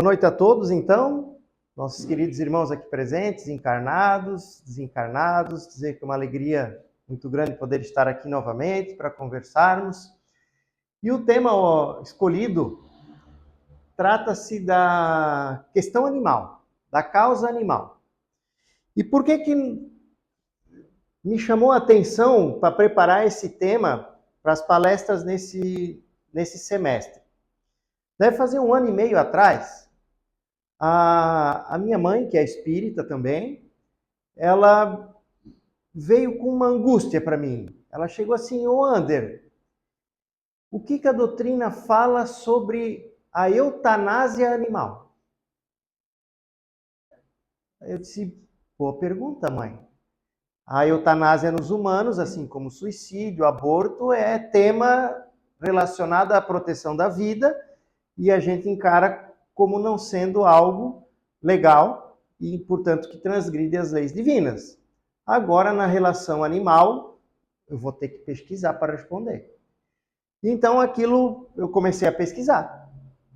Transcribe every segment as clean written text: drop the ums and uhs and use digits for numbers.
Boa noite a todos, então, nossos queridos irmãos aqui presentes, encarnados, desencarnados, dizer que é uma alegria muito grande poder estar aqui novamente para conversarmos. E o tema escolhido trata-se da questão animal, da causa animal. E por que me chamou a atenção para preparar esse tema para as palestras nesse semestre? Deve fazer 1 ano e meio atrás, a minha mãe, que é espírita também, ela veio com uma angústia para mim. Ela chegou assim: ô Ander, o que a doutrina fala sobre a eutanásia animal? Eu disse: boa pergunta, mãe. A eutanásia nos humanos, assim como suicídio, aborto, é tema relacionado à proteção da vida e a gente encara como não sendo algo legal e, portanto, que transgride as leis divinas. Agora, na relação animal, eu vou ter que pesquisar para responder. Então, aquilo eu comecei a pesquisar,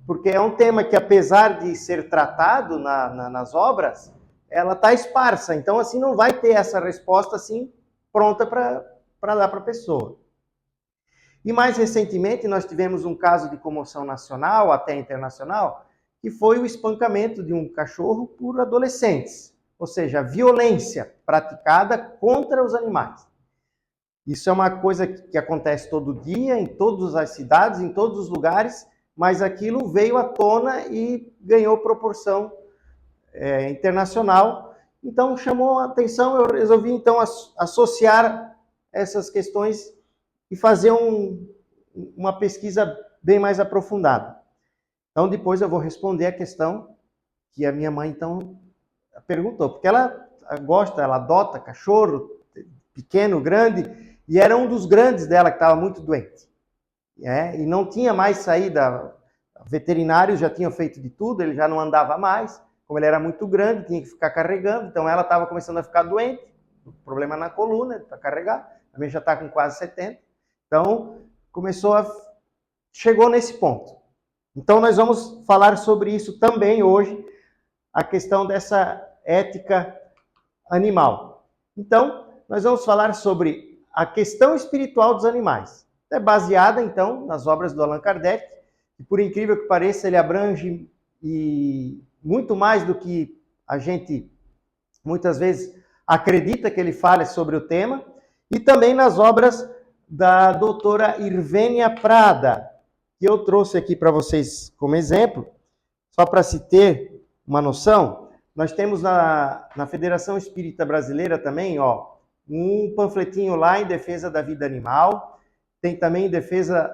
porque é um tema que, apesar de ser tratado nas obras, ela está esparsa. Então, assim, não vai ter essa resposta assim pronta para dar para a pessoa. E mais recentemente, nós tivemos um caso de comoção nacional, até internacional, que foi o espancamento de um cachorro por adolescentes. Ou seja, a violência praticada contra os animais. Isso é uma coisa que acontece todo dia, em todas as cidades, em todos os lugares, mas aquilo veio à tona e ganhou proporção internacional. Então, chamou a atenção, eu resolvi, então, associar essas questões e fazer uma pesquisa bem mais aprofundada. Então, depois eu vou responder a questão que a minha mãe, então, perguntou. Porque ela gosta, ela adota cachorro, pequeno, grande, e era um dos grandes dela que estava muito doente. E não tinha mais saída. Veterinários já tinham feito de tudo, ele já não andava mais. Como ele era muito grande, tinha que ficar carregando. Então, ela estava começando a ficar doente, problema na coluna, para carregar. Também já está com quase 70. Então, chegou nesse ponto. Então, nós vamos falar sobre isso também hoje, a questão dessa ética animal. Então, nós vamos falar sobre a questão espiritual dos animais. É baseada, então, nas obras do Allan Kardec, e por incrível que pareça, ele abrange muito mais do que a gente muitas vezes acredita que ele fale sobre o tema, e também nas obras da doutora Irvênia Prada, que eu trouxe aqui para vocês como exemplo, só para se ter uma noção. Nós temos na Federação Espírita Brasileira também, um panfletinho lá em defesa da vida animal, tem também Defesa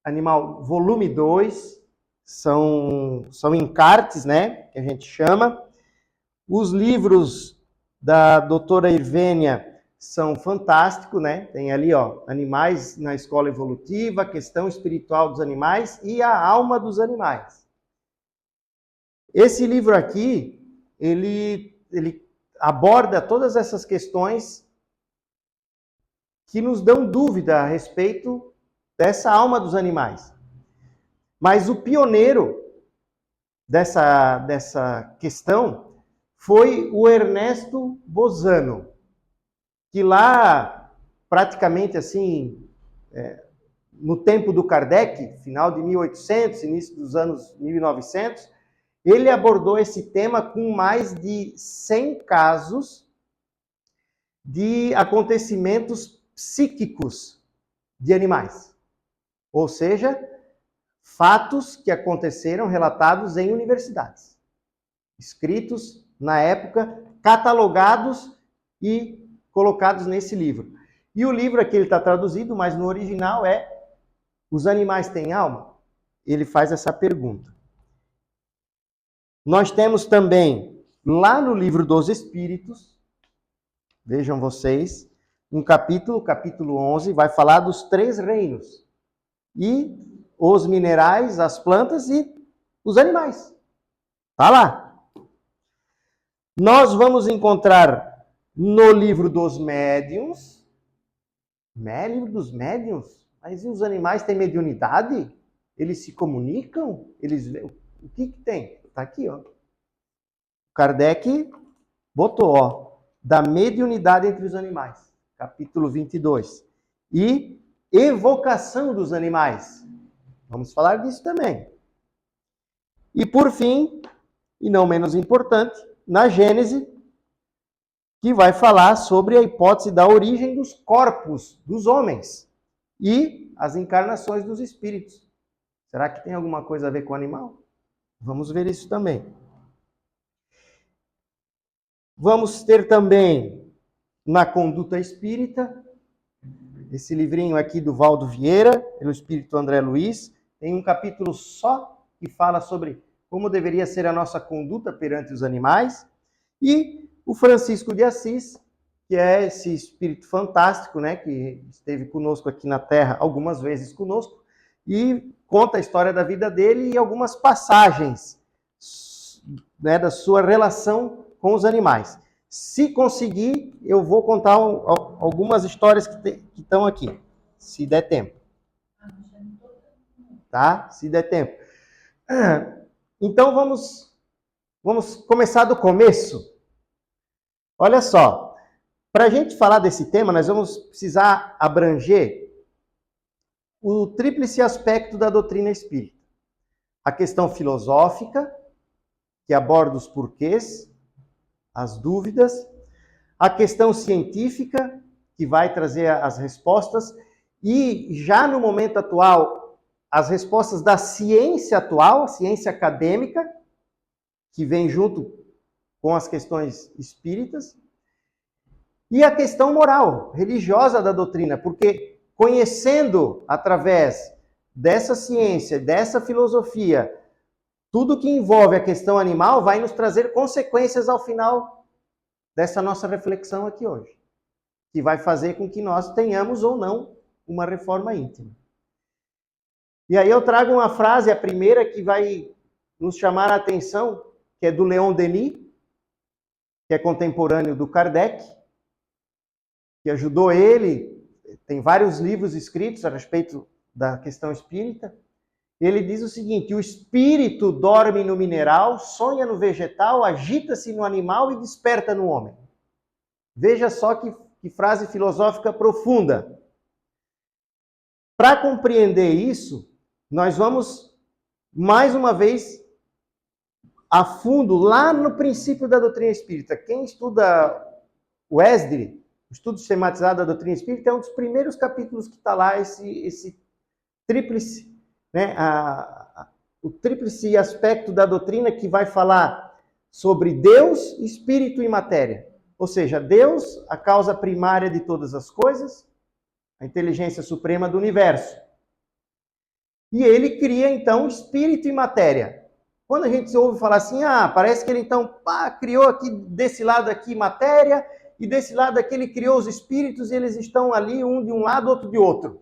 Animal volume 2, são encartes, né, que a gente chama. Os livros da doutora Irvênia são fantásticos, né? Tem ali, Animais na Escola Evolutiva, a Questão Espiritual dos Animais e a Alma dos Animais. Esse livro aqui, ele aborda todas essas questões que nos dão dúvida a respeito dessa alma dos animais. Mas o pioneiro dessa questão foi o Ernesto Bozano, que lá, praticamente assim, no tempo do Kardec, final de 1800, início dos anos 1900, ele abordou esse tema com mais de 100 casos de acontecimentos psíquicos de animais. Ou seja, fatos que aconteceram relatados em universidades, escritos na época, catalogados e colocados nesse livro. E o livro aqui ele está traduzido, mas no original é Os Animais Têm Alma? Ele faz essa pergunta. Nós temos também, lá no Livro dos Espíritos, vejam vocês, um capítulo 11, vai falar dos 3 reinos. E os minerais, as plantas e os animais. Está lá. Nós vamos encontrar no Livro dos Médiuns. Livro dos Médiuns? Mas e os animais têm mediunidade? Eles se comunicam? O que tem? Está aqui, ó. Kardec botou, ó, da mediunidade entre os animais, capítulo 22. E evocação dos animais. Vamos falar disso também. E por fim, e não menos importante, na Gênese, que vai falar sobre a hipótese da origem dos corpos dos homens e as encarnações dos espíritos. Será que tem alguma coisa a ver com o animal? Vamos ver isso também. Vamos ter também na Conduta Espírita, esse livrinho aqui do Valdo Vieira, pelo Espírito André Luiz, tem um capítulo só que fala sobre como deveria ser a nossa conduta perante os animais. E o Francisco de Assis, que é esse espírito fantástico, né, que esteve conosco aqui na Terra algumas vezes conosco, e conta a história da vida dele e algumas passagens, né, da sua relação com os animais. Se conseguir, eu vou contar algumas histórias que estão aqui, se der tempo. Tá? Se der tempo. Então vamos começar do começo. Olha só, para a gente falar desse tema, nós vamos precisar abranger o tríplice aspecto da doutrina espírita. A questão filosófica, que aborda os porquês, as dúvidas, a questão científica, que vai trazer as respostas, e já no momento atual, as respostas da ciência atual, a ciência acadêmica, que vem junto com as questões espíritas, e a questão moral, religiosa da doutrina, porque conhecendo através dessa ciência, dessa filosofia, tudo que envolve a questão animal vai nos trazer consequências ao final dessa nossa reflexão aqui hoje, que vai fazer com que nós tenhamos ou não uma reforma íntima. E aí eu trago uma frase, a primeira, que vai nos chamar a atenção, que é do Leon Denis, que é contemporâneo do Kardec, que ajudou ele, tem vários livros escritos a respeito da questão espírita. Ele diz o seguinte: o espírito dorme no mineral, sonha no vegetal, agita-se no animal e desperta no homem. Veja só que frase filosófica profunda. Para compreender isso, nós vamos, mais uma vez, a fundo, lá no princípio da doutrina espírita. Quem estuda o Esdre, o estudo sistematizado da doutrina espírita, é um dos primeiros capítulos que está lá, esse tríplice, né, o tríplice aspecto da doutrina, que vai falar sobre Deus, espírito e matéria. Ou seja, Deus, a causa primária de todas as coisas, a inteligência suprema do universo. E ele cria, então, espírito e matéria. Quando a gente ouve falar assim, parece que ele, então, criou aqui, desse lado aqui, matéria, e desse lado aqui ele criou os espíritos, e eles estão ali, um de um lado, outro de outro.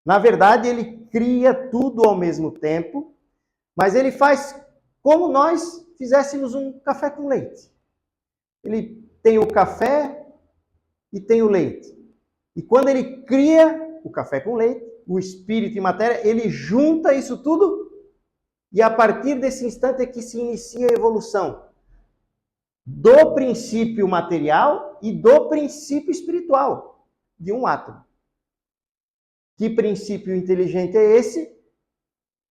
Na verdade, ele cria tudo ao mesmo tempo, mas ele faz como nós fizéssemos um café com leite. Ele tem o café e tem o leite. E quando ele cria o café com leite, o espírito e matéria, ele junta isso tudo, e a partir desse instante é que se inicia a evolução do princípio material e do princípio espiritual de um átomo. Que princípio inteligente é esse?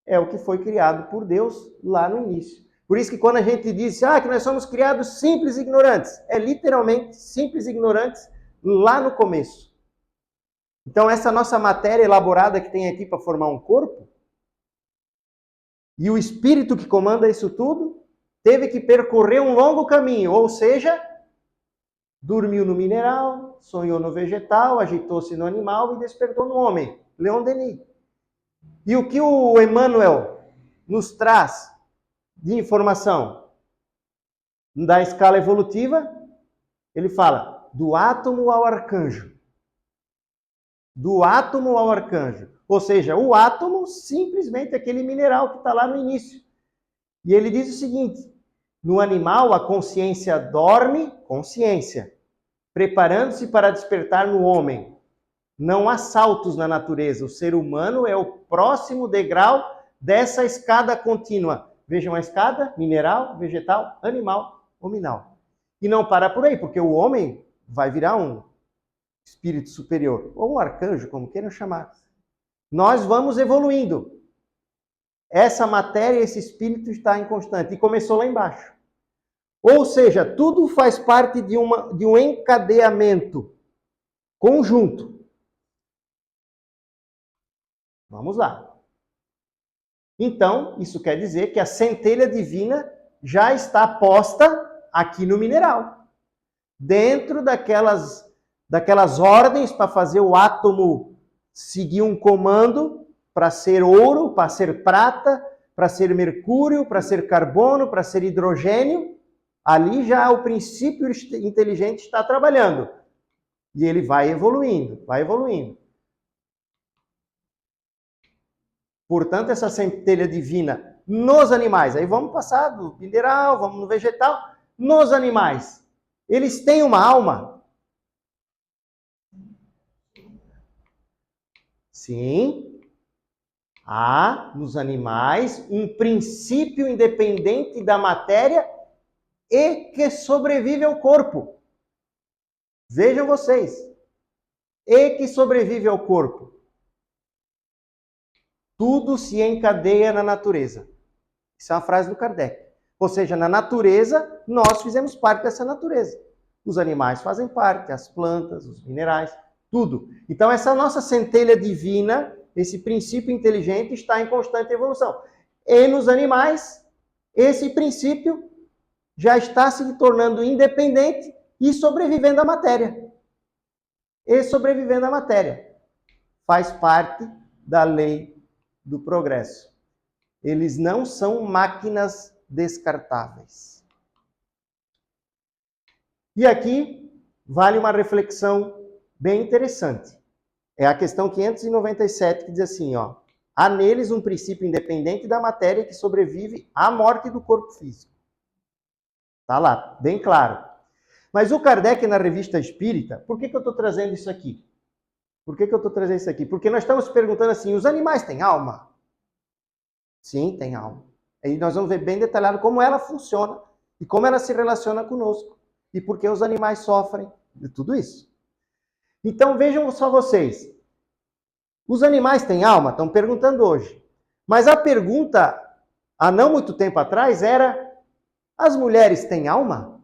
É o que foi criado por Deus lá no início. Por isso que quando a gente diz que nós somos criados simples e ignorantes, é literalmente simples e ignorantes lá no começo. Então essa nossa matéria elaborada que tem aqui para formar um corpo, e o espírito que comanda isso tudo, teve que percorrer um longo caminho, ou seja, dormiu no mineral, sonhou no vegetal, agitou-se no animal e despertou no homem. Leon Denis. E o que o Emmanuel nos traz de informação da escala evolutiva? Ele fala do átomo ao arcanjo. Do átomo ao arcanjo. Ou seja, o átomo simplesmente aquele mineral que está lá no início. E ele diz o seguinte: no animal a consciência dorme, consciência, preparando-se para despertar no homem. Não há saltos na natureza. O ser humano é o próximo degrau dessa escada contínua. Vejam a escada: mineral, vegetal, animal, hominal. E não para por aí, porque o homem vai virar um espírito superior, ou um arcanjo, como queiram chamar. Nós vamos evoluindo. Essa matéria, esse espírito está em constante. E começou lá embaixo. Ou seja, tudo faz parte de um encadeamento conjunto. Vamos lá. Então, isso quer dizer que a centelha divina já está posta aqui no mineral. Dentro daquelas ordens para fazer o átomo seguir um comando para ser ouro, para ser prata, para ser mercúrio, para ser carbono, para ser hidrogênio. Ali já o princípio inteligente está trabalhando. E ele vai evoluindo, vai evoluindo. Portanto, essa centelha divina nos animais, aí vamos passar do mineral, vamos no vegetal, nos animais, eles têm uma alma? Sim. Há nos animais um princípio independente da matéria e que sobrevive ao corpo. Vejam vocês. E que sobrevive ao corpo. Tudo se encadeia na natureza. Isso é uma frase do Kardec. Ou seja, na natureza, nós fizemos parte dessa natureza. Os animais fazem parte, as plantas, os minerais, tudo. Então, essa nossa centelha divina, esse princípio inteligente, está em constante evolução. E nos animais, esse princípio já está se tornando independente e sobrevivendo à matéria. E sobrevivendo à matéria. Faz parte da lei do progresso. Eles não são máquinas descartáveis. E aqui vale uma reflexão bem interessante. É a questão 597 que diz assim, ó: há neles um princípio independente da matéria que sobrevive à morte do corpo físico. Tá lá, bem claro. Mas o Kardec, na Revista Espírita, por que eu estou trazendo isso aqui? Por que eu estou trazendo isso aqui? Porque nós estamos perguntando assim, os animais têm alma? Sim, tem alma. Aí nós vamos ver bem detalhado como ela funciona e como ela se relaciona conosco. E por que os animais sofrem de tudo isso. Então vejam só vocês. Os animais têm alma? Estão perguntando hoje. Mas a pergunta, há não muito tempo atrás, era: as mulheres têm alma?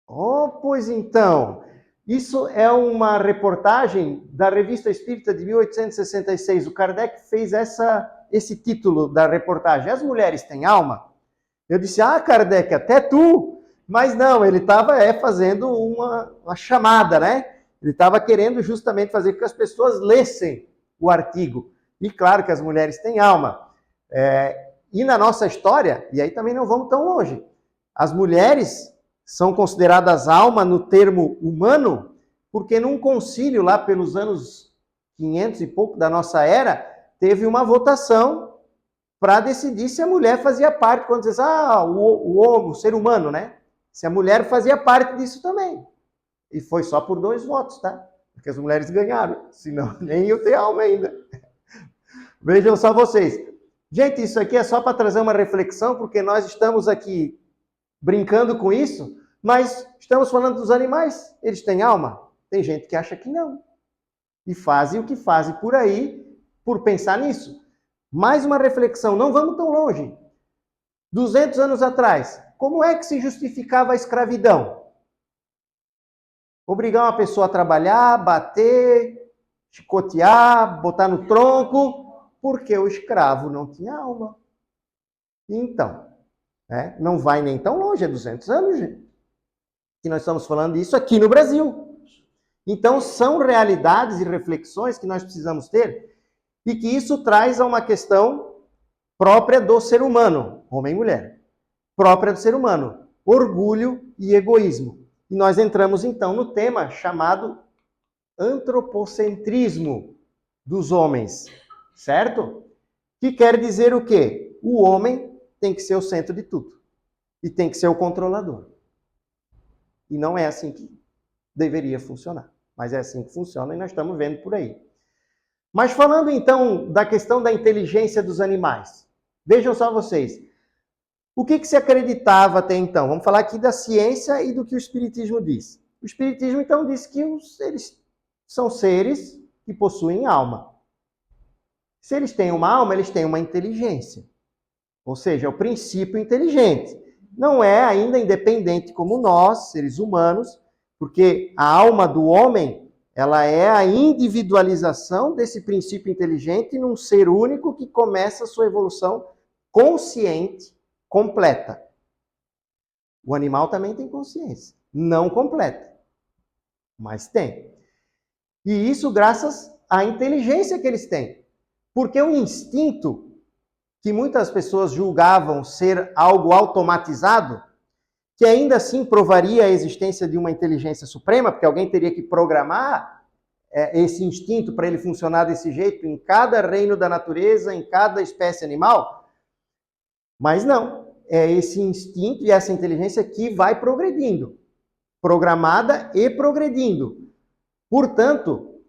Oh, pois então. Isso é uma reportagem da Revista Espírita de 1866. O Kardec fez esse título da reportagem: as mulheres têm alma? Eu disse: ah, Kardec, até tu. Mas não, ele estava fazendo uma chamada, né? Ele estava querendo justamente fazer com que as pessoas lessem o artigo. E claro que as mulheres têm alma. E na nossa história, e aí também não vamos tão longe, as mulheres são consideradas alma no termo humano, porque num concílio lá pelos anos 500 e pouco da nossa era, teve uma votação para decidir se a mulher fazia parte, quando diz, o ser humano, né? Se a mulher fazia parte disso também. E foi só por 2 votos, tá? Porque as mulheres ganharam, senão nem eu ter alma ainda. Vejam só vocês. Gente, isso aqui é só para trazer uma reflexão, porque nós estamos aqui brincando com isso, mas estamos falando dos animais. Eles têm alma? Tem gente que acha que não. E fazem o que fazem por aí, por pensar nisso. Mais uma reflexão, não vamos tão longe. 200 anos atrás, como é que se justificava a escravidão? Obrigar uma pessoa a trabalhar, bater, chicotear, botar no tronco, porque o escravo não tinha alma. Então, não vai nem tão longe, é 200 anos, gente, que nós estamos falando disso aqui no Brasil. Então, são realidades e reflexões que nós precisamos ter e que isso traz a uma questão própria do ser humano, homem e mulher. Própria do ser humano, orgulho e egoísmo. E nós entramos então no tema chamado antropocentrismo dos homens, certo? Que quer dizer o quê? O homem tem que ser o centro de tudo e tem que ser o controlador. E não é assim que deveria funcionar, mas é assim que funciona e nós estamos vendo por aí. Mas falando então da questão da inteligência dos animais, Vejam só vocês. O que se acreditava até então? Vamos falar aqui da ciência e do que o Espiritismo diz. O Espiritismo, então, diz que eles são seres que possuem alma. Se eles têm uma alma, eles têm uma inteligência. Ou seja, é o princípio inteligente. Não é ainda independente como nós, seres humanos, porque a alma do homem, ela é a individualização desse princípio inteligente num ser único que começa a sua evolução consciente, completa. O animal também tem consciência, não completa, mas tem. E isso graças à inteligência que eles têm. Porque o instinto, que muitas pessoas julgavam ser algo automatizado, que ainda assim provaria a existência de uma inteligência suprema, porque alguém teria que programar esse instinto para ele funcionar desse jeito em cada reino da natureza, em cada espécie animal. Mas não, é esse instinto e essa inteligência que vai progredindo, programada e progredindo. Portanto,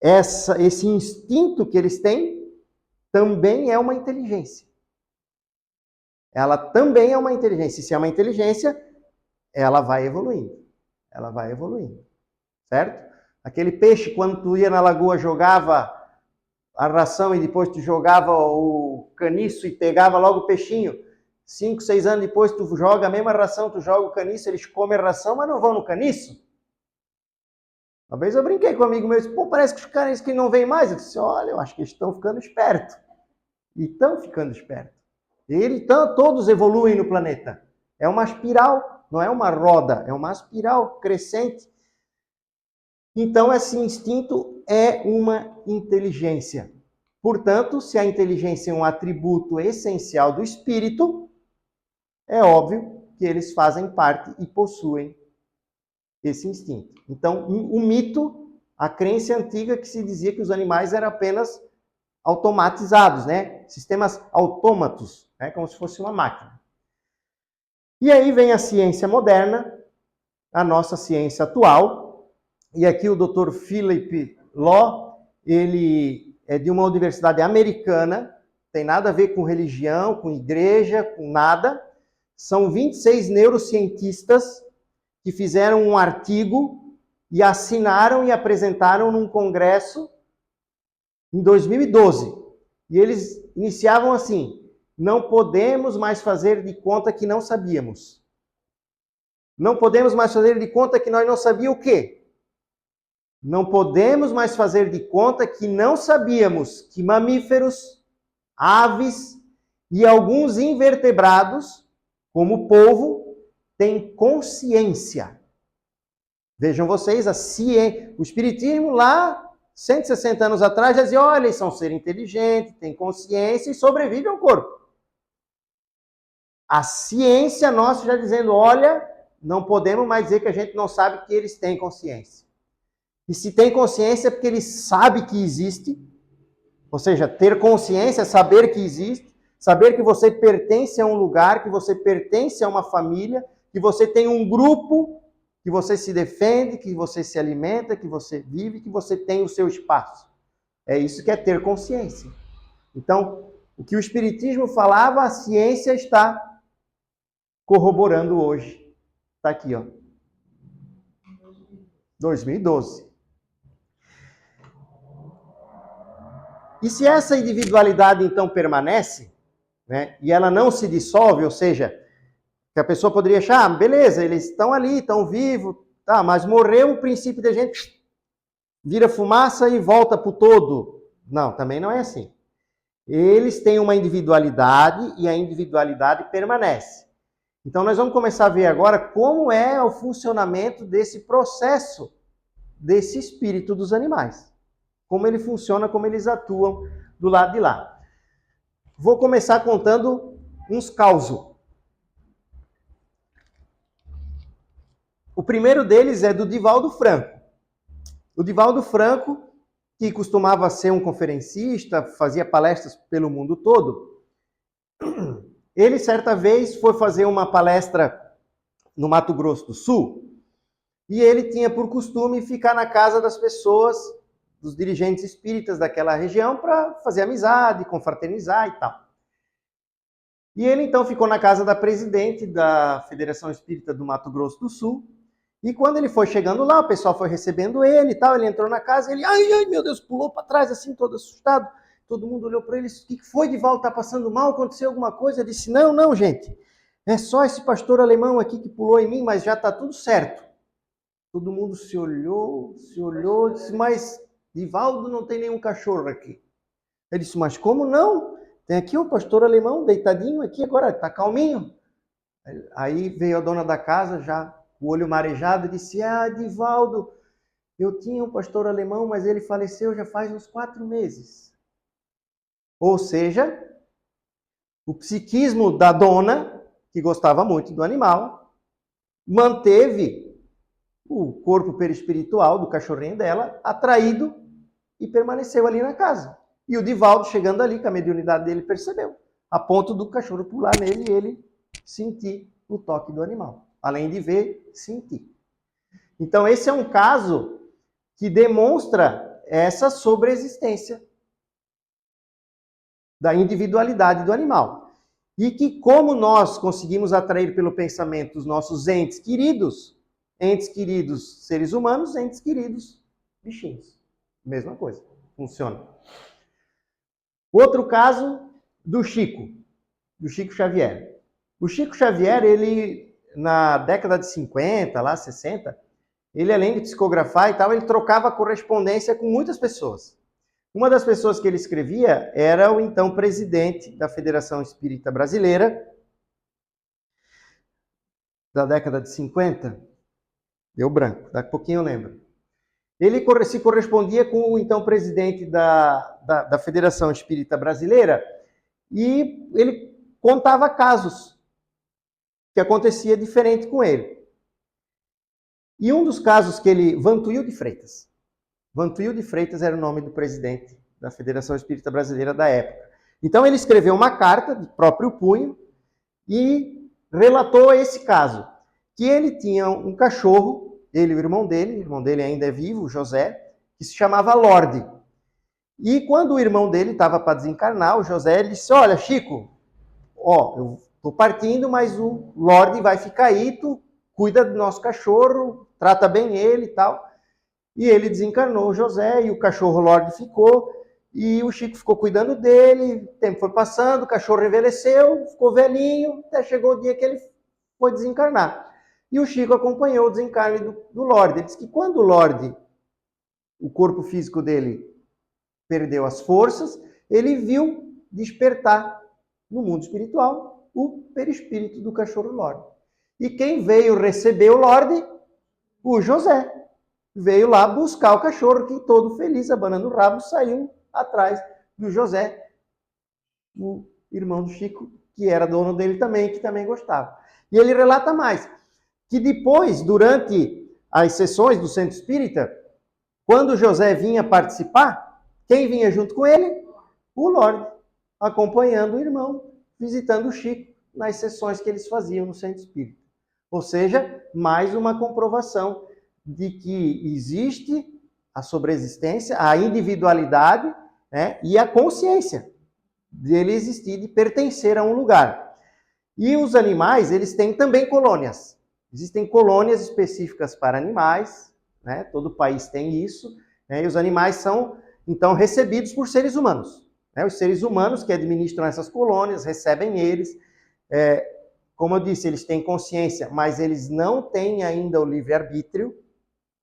esse instinto que eles têm também é uma inteligência. Ela também é uma inteligência. E se é uma inteligência, ela vai evoluindo. Ela vai evoluindo. Certo? Aquele peixe, quando tu ia na lagoa, jogava a ração e depois tu jogava o caniço e pegava logo o peixinho. 5, 6 anos depois tu joga a mesma ração, tu joga o caniço, eles comem a ração, mas não vão no caniço. Uma vez eu brinquei com um amigo meu e disse, pô, parece que os caras que não vêm mais. Eu disse, olha, eu acho que eles estão ficando espertos. E estão ficando espertos. Todos evoluem no planeta. É uma espiral, não é uma roda, é uma espiral crescente. Então, esse instinto é uma inteligência. Portanto, se a inteligência é um atributo essencial do espírito, é óbvio que eles fazem parte e possuem esse instinto. Então, o mito, a crença antiga que se dizia que os animais eram apenas automatizados, né? Sistemas autômatos, né? Como se fosse uma máquina. E aí vem a ciência moderna, a nossa ciência atual, e aqui o Dr. Philip Law, ele é de uma universidade americana, tem nada a ver com religião, com igreja, com nada. São 26 neurocientistas que fizeram um artigo e assinaram e apresentaram num congresso em 2012. E eles iniciavam assim: não podemos mais fazer de conta que não sabíamos. Não podemos mais fazer de conta que nós não sabíamos o quê? Não podemos mais fazer de conta que não sabíamos que mamíferos, aves e alguns invertebrados, como o polvo, têm consciência. Vejam vocês, o espiritismo lá 160 anos atrás já dizia, olha, eles são seres inteligentes, têm consciência e sobrevivem ao corpo. A ciência nossa já dizendo, olha, não podemos mais dizer que a gente não sabe que eles têm consciência. E se tem consciência é porque ele sabe que existe, ou seja, ter consciência é saber que existe, saber que você pertence a um lugar, que você pertence a uma família, que você tem um grupo, que você se defende, que você se alimenta, que você vive, que você tem o seu espaço. É isso que é ter consciência. Então, o que o Espiritismo falava, a ciência está corroborando hoje. Está aqui, ó. 2012. E se essa individualidade, então, permanece, né, e ela não se dissolve, ou seja, que a pessoa poderia achar, ah, beleza, eles estão ali, estão vivos, tá, mas morreu o princípio da gente, vira fumaça e volta para o todo. Não, também não é assim. Eles têm uma individualidade e a individualidade permanece. Então, nós vamos começar a ver agora como é o funcionamento desse processo, desse espírito dos animais. Como ele funciona, como eles atuam do lado de lá. Vou começar contando uns causos. O primeiro deles é do Divaldo Franco. O Divaldo Franco, que costumava ser um conferencista, fazia palestras pelo mundo todo, ele certa vez foi fazer uma palestra no Mato Grosso do Sul e ele tinha por costume ficar na casa das pessoas, dos dirigentes espíritas daquela região, para fazer amizade, confraternizar e tal. E ele então ficou na casa da presidente da Federação Espírita do Mato Grosso do Sul. E quando ele foi chegando lá, o pessoal foi recebendo ele e tal, ele entrou na casa, ele, ai, meu Deus, pulou para trás assim, todo assustado. Todo mundo olhou para ele, o que foi, Divaldo, tá passando mal? Aconteceu alguma coisa? Ele disse, não, gente, é só esse pastor alemão aqui que pulou em mim, mas já tá tudo certo. Todo mundo se olhou, disse, mas Divaldo, não tem nenhum cachorro aqui. Ele disse, mas como não? Tem aqui um pastor alemão deitadinho aqui agora, tá calminho. Aí veio a dona da casa, já o olho marejado, e disse, Divaldo, eu tinha um pastor alemão, mas ele faleceu já faz uns 4 meses. Ou seja, o psiquismo da dona, que gostava muito do animal, manteve o corpo perispiritual do cachorrinho dela atraído e permaneceu ali na casa. E o Divaldo, chegando ali, com a mediunidade dele, percebeu, a ponto do cachorro pular nele e ele sentir o toque do animal. Além de ver, sentir. Então, esse é um caso que demonstra essa sobreexistência da individualidade do animal. E que, como nós conseguimos atrair pelo pensamento os nossos entes queridos seres humanos, entes queridos bichinhos. Mesma coisa, funciona. Outro caso do Chico Xavier. O Chico Xavier, ele, na década de 50, lá 60, ele, além de psicografar e tal, ele trocava correspondência com muitas pessoas. Uma das pessoas que ele escrevia era o então presidente da Federação Espírita Brasileira, da década de 50. Deu branco, daqui a pouquinho eu lembro. Ele se correspondia com o então presidente da Federação Espírita Brasileira e ele contava casos que acontecia diferente com ele. E um dos casos que ele... Vantuil de Freitas era o nome do presidente da Federação Espírita Brasileira da época. Então ele escreveu uma carta de próprio punho e relatou esse caso, que ele tinha um cachorro, ele e o irmão dele ainda é vivo, o José, que se chamava Lorde. E quando o irmão dele estava para desencarnar, o José, ele disse, olha, Chico, eu estou partindo, mas o Lorde vai ficar aí, tu cuida do nosso cachorro, trata bem ele e tal. E ele desencarnou o José e o cachorro Lorde ficou, e o Chico ficou cuidando dele, o tempo foi passando, o cachorro envelheceu, ficou velhinho, até chegou o dia que ele foi desencarnar. E o Chico acompanhou o desencarne do Lorde. Ele disse que quando o Lorde, o corpo físico dele perdeu as forças, ele viu despertar no mundo espiritual o perispírito do cachorro Lorde. E quem veio receber o Lorde? O José. Veio lá buscar o cachorro, que todo feliz, abanando o rabo, saiu atrás do José, o irmão do Chico, que era dono dele também, que também gostava. E ele relata mais, que depois, durante as sessões do Centro Espírita, quando o José vinha participar, quem vinha junto com ele? O Lorde, acompanhando o irmão, visitando o Chico nas sessões que eles faziam no Centro Espírita. Ou seja, mais uma comprovação de que existe a sobreexistência, a individualidade, né, e a consciência dele existir, de pertencer a um lugar. E os animais, eles têm também colônias. Existem colônias específicas para animais, né, todo país tem isso, né, e os animais são, então, recebidos por seres humanos. Né, os seres humanos que administram essas colônias recebem eles. Como eu disse, eles têm consciência, mas eles não têm ainda o livre-arbítrio.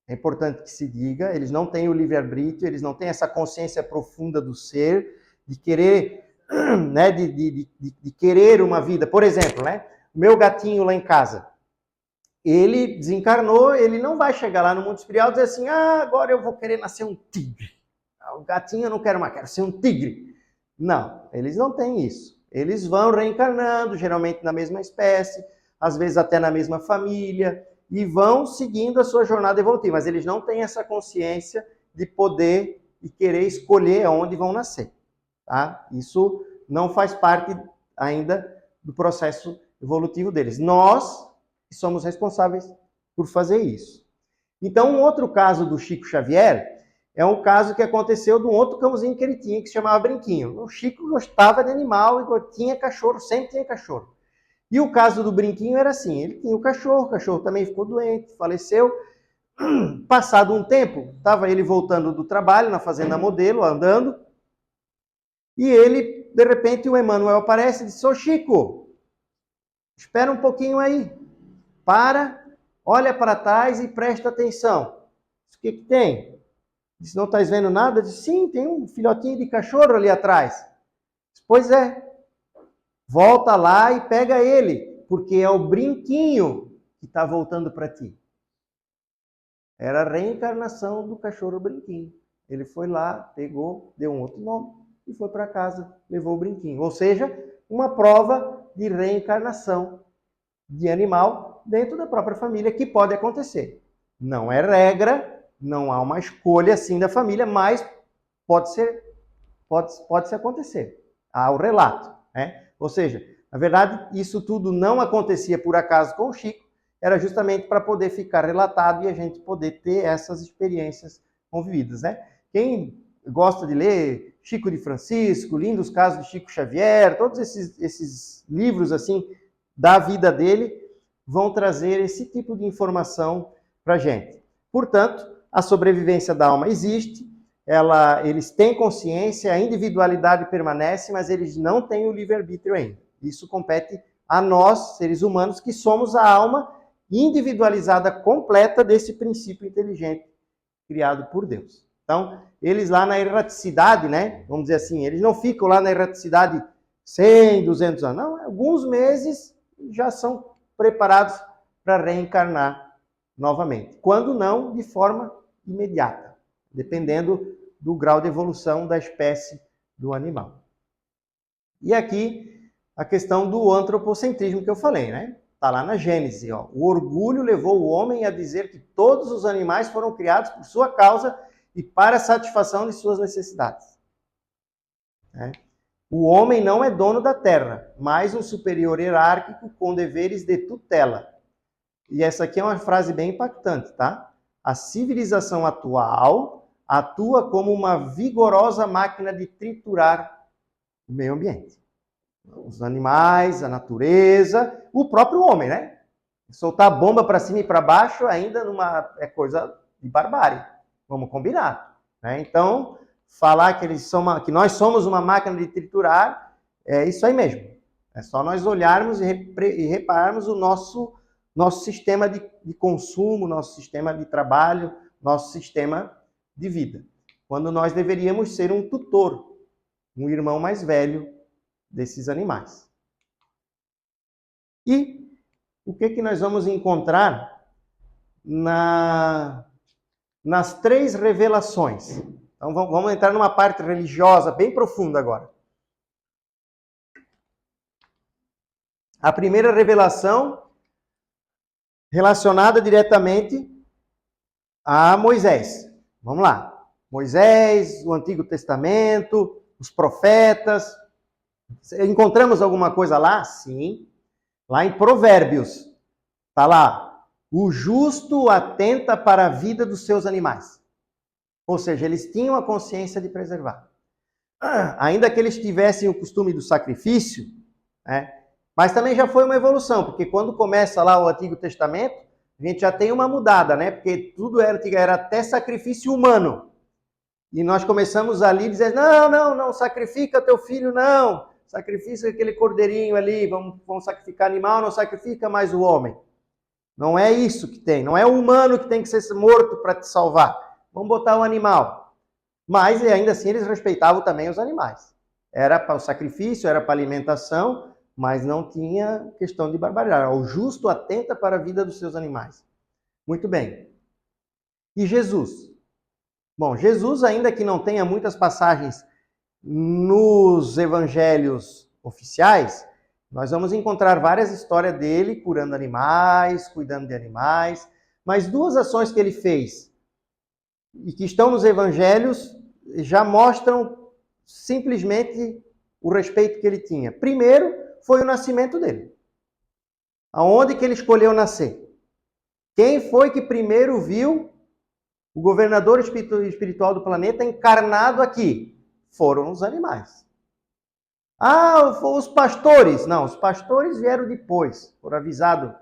É importante que se diga, eles não têm o livre-arbítrio, eles não têm essa consciência profunda do ser, de querer, né, de querer uma vida. Por exemplo, né, o meu gatinho lá em casa, ele desencarnou, ele não vai chegar lá no mundo espiritual e dizer assim, agora eu vou querer nascer um tigre. O gatinho eu não quero mais, quero ser um tigre. Não, eles não têm isso. Eles vão reencarnando, geralmente na mesma espécie, às vezes até na mesma família, e vão seguindo a sua jornada evolutiva, mas eles não têm essa consciência de poder e querer escolher aonde vão nascer. Tá? Isso não faz parte ainda do processo evolutivo deles. Nós somos responsáveis por fazer isso. Então, um outro caso do Chico Xavier, é um caso que aconteceu de um outro cãozinho que ele tinha, que se chamava Brinquinho. O Chico gostava de animal e tinha cachorro, sempre tinha cachorro. E o caso do Brinquinho era assim, ele tinha o cachorro também ficou doente, faleceu. Passado um tempo, estava ele voltando do trabalho, na fazenda modelo, andando, e ele, de repente, o Emanuel aparece e disse, ô Chico, espera um pouquinho aí, olha para trás e presta atenção. O que tem? Disse, não estás vendo nada? Disse, sim, tem um filhotinho de cachorro ali atrás. Disse, pois é, volta lá e pega ele, porque é o Brinquinho que está voltando para ti. Era a reencarnação do cachorro Brinquinho. Ele foi lá, pegou, deu um outro nome e foi para casa, levou o Brinquinho. Ou seja, uma prova de reencarnação de animal dentro da própria família que pode acontecer. Não é regra, não há uma escolha assim da família, mas pode acontecer. Há o relato, né? Ou seja, na verdade, isso tudo não acontecia por acaso com o Chico, era justamente para poder ficar relatado e a gente poder ter essas experiências convividas, né? Quem gosta de ler Chico de Francisco, lindos casos de Chico Xavier, todos esses livros assim da vida dele vão trazer esse tipo de informação para a gente. Portanto, a sobrevivência da alma existe, eles têm consciência, a individualidade permanece, mas eles não têm o livre-arbítrio ainda. Isso compete a nós, seres humanos, que somos a alma individualizada completa desse princípio inteligente criado por Deus. Então, eles lá na erraticidade, né? Vamos dizer assim, eles não ficam lá na erraticidade 100, 200 anos. Não, alguns meses já são preparados para reencarnar novamente. Quando não, de forma imediata, dependendo do grau de evolução da espécie do animal. E aqui a questão do antropocentrismo que eu falei, né? Está lá na Gênesis. Ó. O orgulho levou o homem a dizer que todos os animais foram criados por sua causa e para a satisfação de suas necessidades. É. O homem não é dono da terra, mas um superior hierárquico com deveres de tutela. E essa aqui é uma frase bem impactante, tá? A civilização atual atua como uma vigorosa máquina de triturar o meio ambiente. Os animais, a natureza, o próprio homem, né? Soltar bomba para cima e para baixo ainda é coisa de barbárie. Vamos combinar. Né? Então, falar que nós somos uma máquina de triturar, é isso aí mesmo. É só nós olharmos e repararmos o nosso sistema de consumo, nosso sistema de trabalho, nosso sistema de vida. Quando nós deveríamos ser um tutor, um irmão mais velho desses animais. E o que nós vamos encontrar nas 3 revelações? Então vamos entrar numa parte religiosa bem profunda agora. A primeira revelação relacionada diretamente a Moisés. Vamos lá. Moisés, o Antigo Testamento, os profetas. Encontramos alguma coisa lá? Sim. Lá em Provérbios. Está lá. O justo atenta para a vida dos seus animais. Ou seja, eles tinham a consciência de preservar. Ainda que eles tivessem o costume do sacrifício, né? Mas também já foi uma evolução, porque quando começa lá o Antigo Testamento, a gente já tem uma mudada, né? Porque tudo era até sacrifício humano. E nós começamos ali a dizer, não, sacrifica teu filho, não. Sacrifica aquele cordeirinho ali, vamos sacrificar animal, não sacrifica mais o homem. Não é isso que tem, não é o humano que tem que ser morto para te salvar. Vamos botar o animal. Mas ainda assim eles respeitavam também os animais. Era para o sacrifício, era para a alimentação, mas não tinha questão de barbaridade. O justo atenta para a vida dos seus animais. Muito bem. E Jesus? Bom, Jesus, ainda que não tenha muitas passagens nos evangelhos oficiais, nós vamos encontrar várias histórias dele curando animais, cuidando de animais, mas 2 ações que ele fez e que estão nos evangelhos já mostram simplesmente o respeito que ele tinha. Primeiro, foi o nascimento dele. Aonde que ele escolheu nascer? Quem foi que primeiro viu O governador espiritual do planeta encarnado aqui foram os animais. Ah, os pastores. Não, os pastores vieram depois. Foram avisados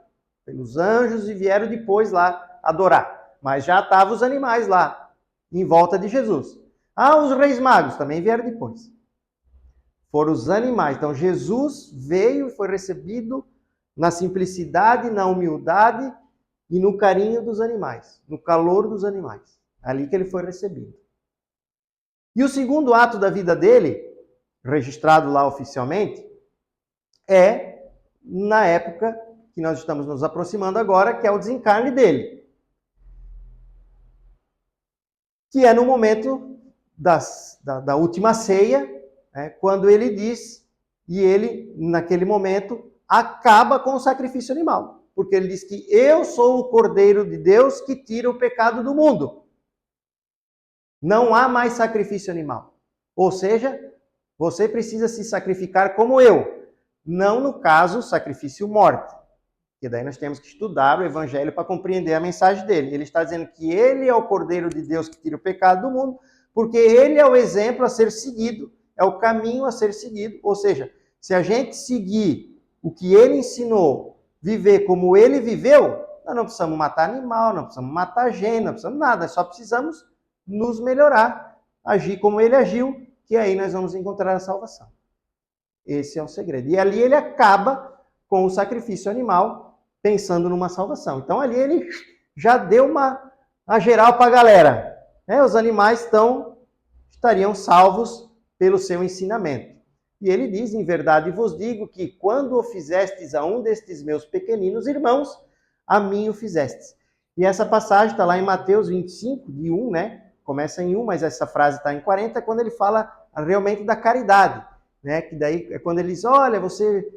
pelos anjos e vieram depois lá adorar. Mas já estavam os animais lá, em volta de Jesus. Ah, os reis magos também vieram depois. Foram os animais. Então, Jesus veio e foi recebido na simplicidade, na humildade e no carinho dos animais, no calor dos animais. Ali que ele foi recebido. E o segundo ato da vida dele, registrado lá oficialmente, é na época que nós estamos nos aproximando agora, que é o desencarne dele. Que é no momento da última ceia, quando ele diz, e ele, naquele momento, acaba com o sacrifício animal. Porque ele diz que eu sou o Cordeiro de Deus que tira o pecado do mundo. Não há mais sacrifício animal. Ou seja, você precisa se sacrificar como eu. Não, no caso, sacrifício morte. E daí nós temos que estudar o Evangelho para compreender a mensagem dele. Ele está dizendo que ele é o Cordeiro de Deus que tira o pecado do mundo, porque ele é o exemplo a ser seguido, é o caminho a ser seguido. Ou seja, se a gente seguir o que ele ensinou, viver como ele viveu, nós não precisamos matar animal, não precisamos matar gente, não precisamos nada, nós só precisamos nos melhorar, agir como ele agiu, que aí nós vamos encontrar a salvação. Esse é o segredo. E ali ele acaba com o sacrifício animal, pensando numa salvação. Então ali ele já deu uma geral para a galera. Os animais estariam salvos pelo seu ensinamento. E ele diz, em verdade vos digo que quando o fizestes a um destes meus pequeninos irmãos, a mim o fizestes. E essa passagem está lá em Mateus 25, de 1, Começa em 1, mas essa frase está em 40, quando ele fala realmente da caridade. Que daí é quando ele diz, olha, você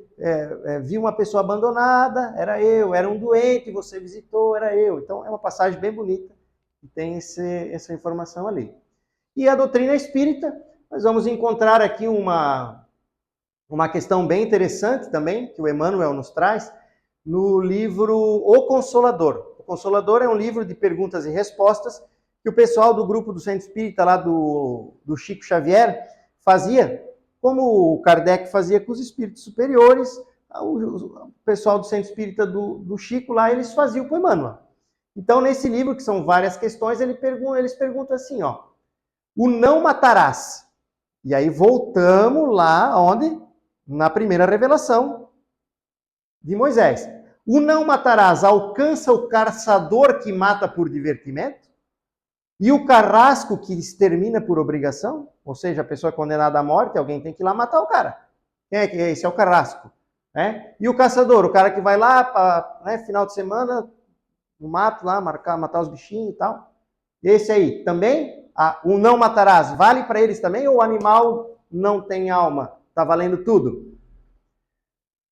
viu uma pessoa abandonada, era eu, era um doente, você visitou, era eu. Então é uma passagem bem bonita, que tem essa informação ali. E a doutrina espírita, nós vamos encontrar aqui uma questão bem interessante também, que o Emmanuel nos traz, no livro O Consolador. O Consolador é um livro de perguntas e respostas que o pessoal do grupo do Centro Espírita, lá do Chico Xavier, fazia, como o Kardec fazia com os espíritos superiores, o pessoal do Centro Espírita do Chico lá, eles faziam com o Emmanuel. Então, nesse livro, que são várias questões, eles perguntam assim, o não matarás. E aí voltamos lá, onde? Na primeira revelação de Moisés. O não matarás alcança o caçador que mata por divertimento? E o carrasco que extermina por obrigação? Ou seja, a pessoa é condenada à morte, alguém tem que ir lá matar o cara. Quem é que é? Esse é o carrasco. E o caçador, o cara que vai lá para final de semana, no mato lá, matar os bichinhos e tal. Esse aí, também, o não matarás, vale para eles também? Ou o animal não tem alma? Está valendo tudo?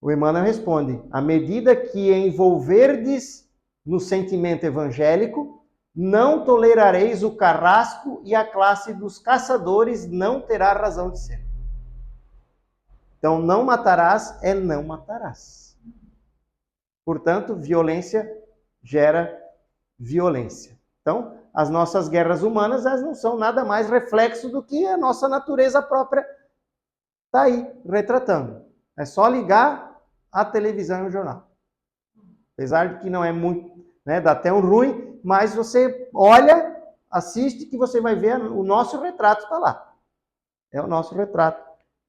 O Emmanuel responde, à medida que envolverdes no sentimento evangélico, não tolerareis o carrasco e a classe dos caçadores não terá razão de ser. Então, não matarás é não matarás. Portanto, violência gera violência. Então, as nossas guerras humanas, elas não são nada mais reflexo do que a nossa natureza própria está aí, retratando. É só ligar a televisão e o jornal. Apesar de que não é muito, dá até um ruim, mas você olha, assiste, que você vai ver, o nosso retrato está lá. É o nosso retrato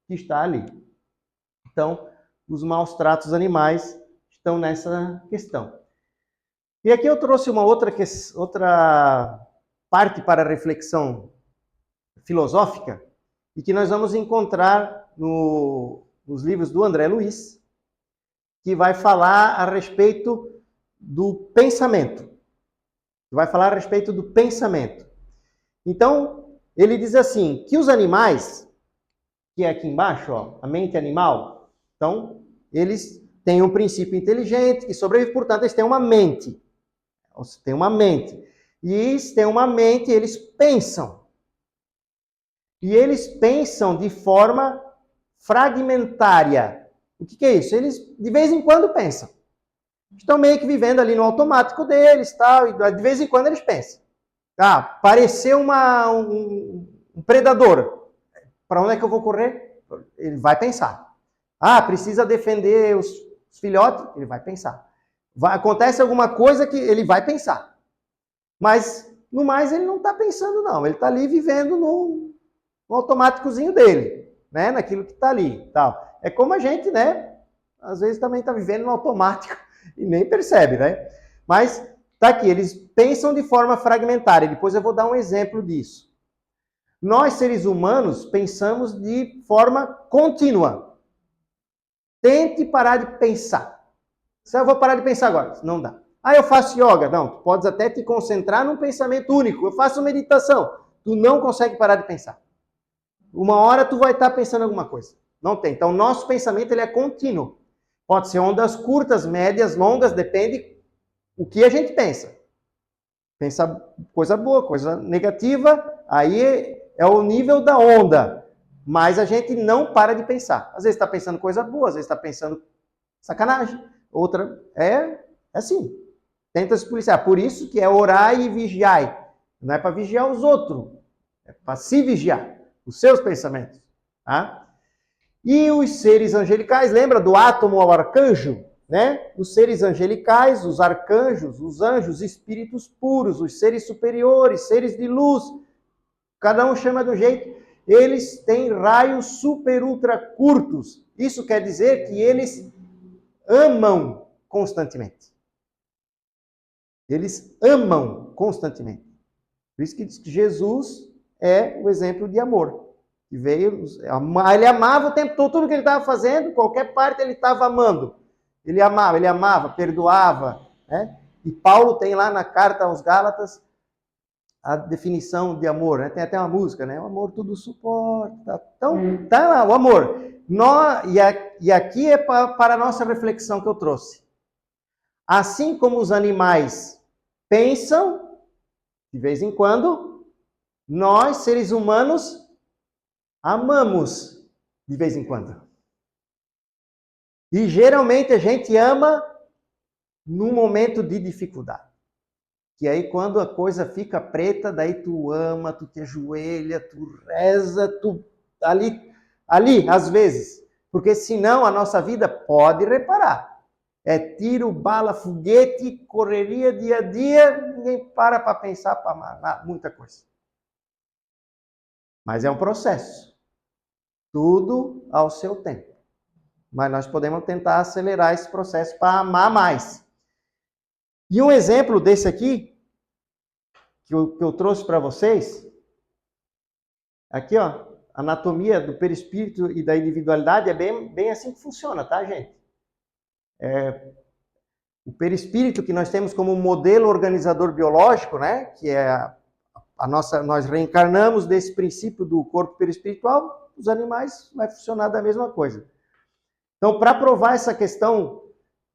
que está ali. Então, os maus tratos animais estão nessa questão. E aqui eu trouxe uma outra parte para a reflexão filosófica, e que nós vamos encontrar nos livros do André Luiz, que vai falar a respeito do pensamento. Vai falar a respeito do pensamento. Então, ele diz assim, que os animais, que é aqui embaixo, a mente animal, então, eles têm um princípio inteligente que sobrevive, portanto, eles têm uma mente. Eles têm uma mente. E eles têm uma mente, eles pensam. E eles pensam de forma fragmentária. O que é isso? Eles, de vez em quando, pensam. Estão meio que vivendo ali no automático deles, tal, e de vez em quando eles pensam. Apareceu um predador. Para onde é que eu vou correr? Ele vai pensar. Precisa defender os filhotes? Ele vai pensar. Acontece alguma coisa que ele vai pensar. Mas, no mais, ele não está pensando, não. Ele está ali vivendo no automáticozinho dele, né? Naquilo que está ali. Tal. É como a gente, né? Às vezes também está vivendo no automático e nem percebe, né? Mas tá aqui, eles pensam de forma fragmentária. Depois eu vou dar um exemplo disso. Nós, seres humanos, pensamos de forma contínua. Tente parar de pensar. Se eu vou parar de pensar agora, não dá. Eu faço yoga. Não, tu podes até te concentrar num pensamento único. Eu faço meditação. Tu não consegue parar de pensar. Uma hora tu vai estar pensando alguma coisa. Não tem. Então, nosso pensamento ele é contínuo. Pode ser ondas curtas, médias, longas, depende o que a gente pensa. Pensa coisa boa, coisa negativa, aí é o nível da onda. Mas a gente não para de pensar. Às vezes está pensando coisa boa, às vezes está pensando sacanagem. Outra é assim. Tenta se policiar. Por isso que é orar e vigiar. Não é para vigiar os outros. É para se vigiar. Os seus pensamentos. Tá? E os seres angelicais, lembra do átomo ao arcanjo? Né? Os seres angelicais, os arcanjos, os anjos, espíritos puros, os seres superiores, seres de luz, cada um chama de um jeito, eles têm raios super ultra curtos. Isso quer dizer que eles amam constantemente. Eles amam constantemente. Por isso que diz que Jesus é o exemplo de amor. Que veio, ele amava o tempo todo, tudo que ele estava fazendo, qualquer parte ele estava amando. Ele amava, perdoava. Né? E Paulo tem lá na carta aos Gálatas a definição de amor. Né? Tem até uma música, né? O amor tudo suporta. Então, tá lá, o amor. E aqui é para a nossa reflexão que eu trouxe. Assim como os animais pensam, de vez em quando, nós, seres humanos, amamos de vez em quando. E geralmente a gente ama num momento de dificuldade. Que aí quando a coisa fica preta, daí tu ama, tu te ajoelha, tu reza, tu ali às vezes. Porque senão a nossa vida pode reparar. É tiro, bala, foguete, correria dia a dia, ninguém para pensar para muita coisa. Mas é um processo. Tudo ao seu tempo. Mas nós podemos tentar acelerar esse processo para amar mais. E um exemplo desse aqui, que eu trouxe para vocês, aqui, ó, anatomia do perispírito e da individualidade é bem assim que funciona, tá, gente? O perispírito que nós temos como modelo organizador biológico, né, que é nós reencarnamos desse princípio do corpo perispiritual, os animais vai funcionar da mesma coisa. Então, para provar essa questão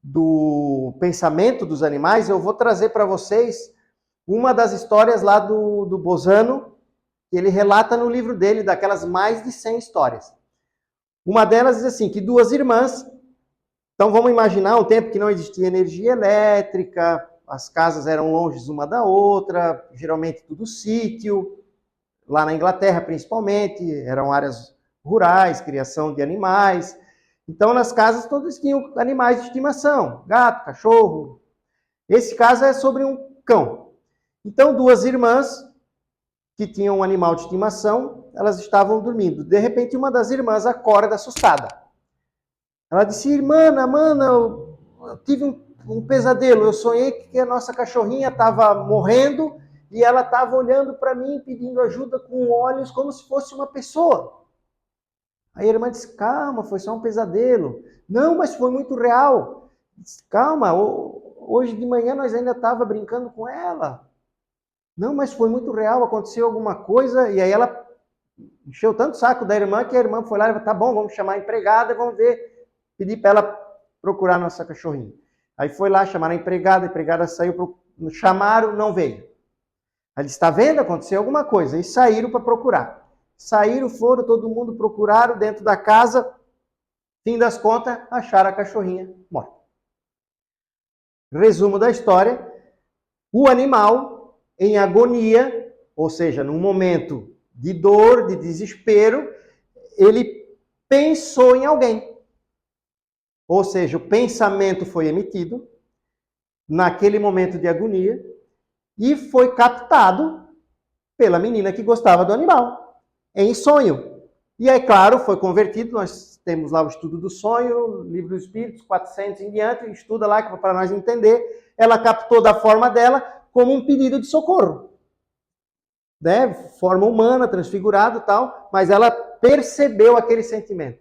do pensamento dos animais, eu vou trazer para vocês uma das histórias lá do Bozano, que ele relata no livro dele, daquelas mais de 100 histórias. Uma delas diz assim, que duas irmãs, então vamos imaginar um tempo que não existia energia elétrica, as casas eram longe uma da outra, geralmente tudo sítio, lá na Inglaterra principalmente, eram áreas rurais, criação de animais. Então, nas casas, todos tinham animais de estimação, gato, cachorro. Esse caso é sobre um cão. Então, duas irmãs que tinham um animal de estimação, elas estavam dormindo. De repente, uma das irmãs acorda assustada. Ela disse, irmã, mana, eu tive um pesadelo. Eu sonhei que a nossa cachorrinha estava morrendo e ela estava olhando para mim, pedindo ajuda com olhos como se fosse uma pessoa. Aí a irmã disse, calma, foi só um pesadelo. Não, mas foi muito real. Disse, calma, hoje de manhã nós ainda estávamos brincando com ela. Não, mas foi muito real, aconteceu alguma coisa. E aí ela encheu tanto o saco da irmã que a irmã foi lá e falou, tá bom, vamos chamar a empregada e vamos ver, pedir para ela procurar a nossa cachorrinha. Aí foi lá, chamaram a empregada saiu, chamaram, não veio. Aí disse, está vendo, aconteceu alguma coisa. E saíram para procurar. Saíram, foram, todo mundo procuraram dentro da casa. Fim das contas, acharam a cachorrinha morta. Resumo da história. O animal em agonia, ou seja, num momento de dor, de desespero, ele pensou em alguém. Ou seja, o pensamento foi emitido naquele momento de agonia e foi captado pela menina que gostava do animal, em sonho. E aí, claro, foi convertido, nós temos lá o estudo do sonho, livro dos Espíritos, 400 em diante, estuda lá para nós entender. Ela captou da forma dela como um pedido de socorro. Né? Forma humana, transfigurado e tal, mas ela percebeu aquele sentimento.